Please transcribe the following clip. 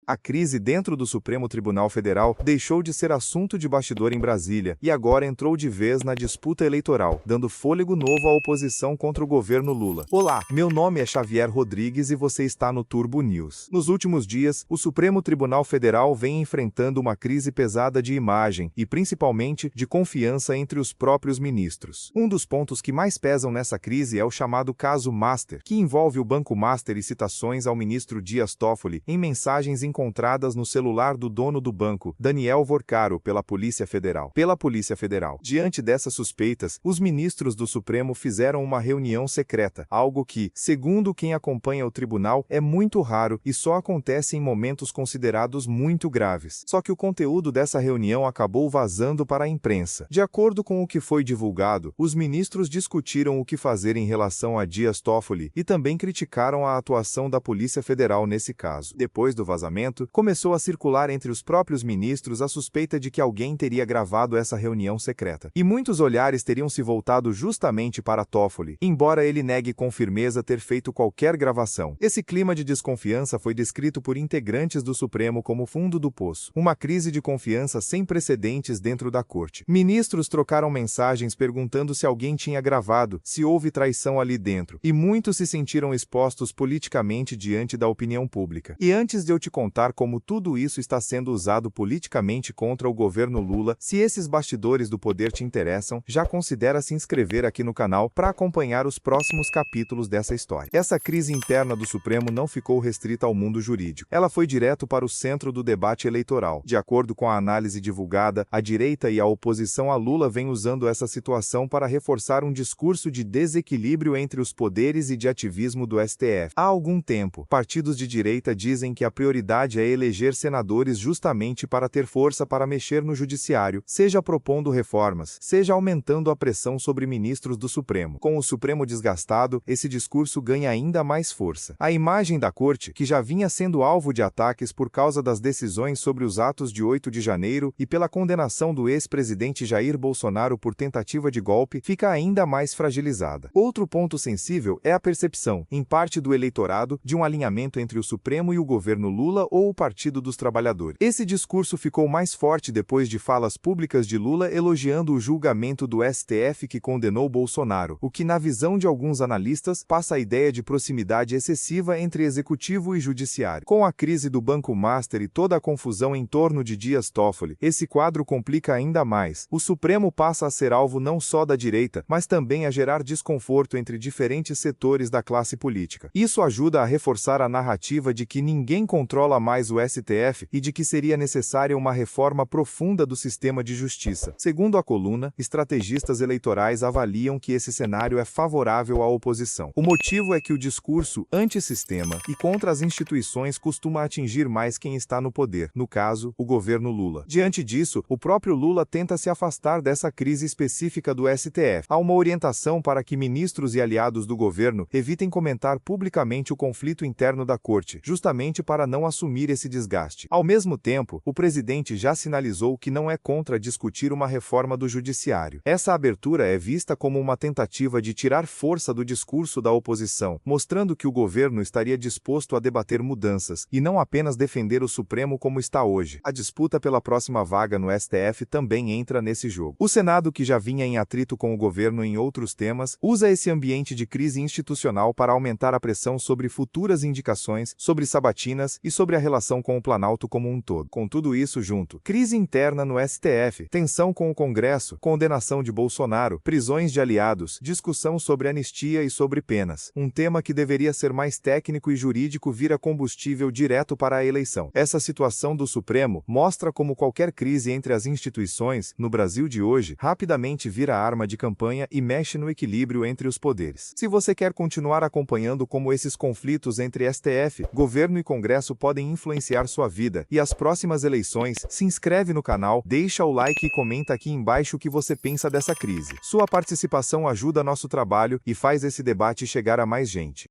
A crise dentro do Supremo Tribunal Federal deixou de ser assunto de bastidor em Brasília e agora entrou de vez na disputa eleitoral, dando fôlego novo à oposição contra o governo Lula. Olá, meu nome é Xavier Rodrigues e você está no Turbo News. Nos últimos dias, o Supremo Tribunal Federal vem enfrentando uma crise pesada de imagem e, principalmente, de confiança entre os próprios ministros. Um dos pontos que mais pesam nessa crise é o chamado caso Master, que envolve o Banco Master e citações ao ministro Dias Toffoli em mensagens encontradas no celular do dono do banco, Daniel Vorcaro, pela Polícia Federal. Diante dessas suspeitas, os ministros do Supremo fizeram uma reunião secreta, algo que, segundo quem acompanha o tribunal, é muito raro e só acontece em momentos considerados muito graves. Só que o conteúdo dessa reunião acabou vazando para a imprensa. De acordo com o que foi divulgado, os ministros discutiram o que fazer em relação a Dias Toffoli e também criticaram a atuação da Polícia Federal nesse caso. Depois do vazamento, começou a circular entre os próprios ministros a suspeita de que alguém teria gravado essa reunião secreta. E muitos olhares teriam se voltado justamente para Toffoli, embora ele negue com firmeza ter feito qualquer gravação. Esse clima de desconfiança foi descrito por integrantes do Supremo como fundo do poço, uma crise de confiança sem precedentes dentro da corte. Ministros trocaram mensagens perguntando se alguém tinha gravado, se houve traição ali dentro, e muitos se sentiram expostos politicamente diante da opinião pública. E antes de eu te contar como tudo isso está sendo usado politicamente contra o governo Lula, se esses bastidores do poder te interessam, já considera se inscrever aqui no canal para acompanhar os próximos capítulos dessa história. Essa crise interna do Supremo não ficou restrita ao mundo jurídico. Ela foi direto para o centro do debate eleitoral. De acordo com a análise divulgada, a direita e a oposição a Lula vêm usando essa situação para reforçar um discurso de desequilíbrio entre os poderes e de ativismo do STF. Há algum tempo, partidos de direita dizem que a prioridade é eleger senadores justamente para ter força para mexer no judiciário, seja propondo reformas, seja aumentando a pressão sobre ministros do Supremo. Com o Supremo desgastado, esse discurso ganha ainda mais força. A imagem da corte, que já vinha sendo alvo de ataques por causa das decisões sobre os atos de 8 de janeiro e pela condenação do ex-presidente Jair Bolsonaro por tentativa de golpe, fica ainda mais fragilizada. Outro ponto sensível é a percepção, em parte do eleitorado, de um alinhamento entre o Supremo e o governo Lula ou o Partido dos Trabalhadores. Esse discurso ficou mais forte depois de falas públicas de Lula elogiando o julgamento do STF que condenou Bolsonaro, o que, na visão de alguns analistas, passa a ideia de proximidade excessiva entre executivo e judiciário. Com a crise do Banco Master e toda a confusão em torno de Dias Toffoli, esse quadro complica ainda mais. O Supremo passa a ser alvo não só da direita, mas também a gerar desconforto entre diferentes setores da classe política. Isso ajuda a reforçar a narrativa de que ninguém controla mais o STF e de que seria necessária uma reforma profunda do sistema de justiça. Segundo a coluna, estrategistas eleitorais avaliam que esse cenário é favorável à oposição. O motivo é que o discurso antissistema e contra as instituições costuma atingir mais quem está no poder, no caso, o governo Lula. Diante disso, o próprio Lula tenta se afastar dessa crise específica do STF. Há uma orientação para que ministros e aliados do governo evitem comentar publicamente o conflito interno da corte, justamente para não assumir esse desgaste. Ao mesmo tempo, o presidente já sinalizou que não é contra discutir uma reforma do judiciário. Essa abertura é vista como uma tentativa de tirar força do discurso da oposição, mostrando que o governo estaria disposto a debater mudanças, e não apenas defender o Supremo como está hoje. A disputa pela próxima vaga no STF também entra nesse jogo. O Senado, que já vinha em atrito com o governo em outros temas, usa esse ambiente de crise institucional para aumentar a pressão sobre futuras indicações, sobre sabatinas e sobre a relação com o Planalto como um todo. Com tudo isso junto, crise interna no STF, tensão com o Congresso, condenação de Bolsonaro, prisões de aliados, discussão sobre anistia e sobre penas. Um tema que deveria ser mais técnico e jurídico vira combustível direto para a eleição. Essa situação do Supremo mostra como qualquer crise entre as instituições, no Brasil de hoje, rapidamente vira arma de campanha e mexe no equilíbrio entre os poderes. Se você quer continuar acompanhando como esses conflitos entre STF, governo e Congresso podem influenciar sua vida e as próximas eleições, se inscreve no canal, deixa o like e comenta aqui embaixo o que você pensa dessa crise. Sua participação ajuda nosso trabalho e faz esse debate chegar a mais gente.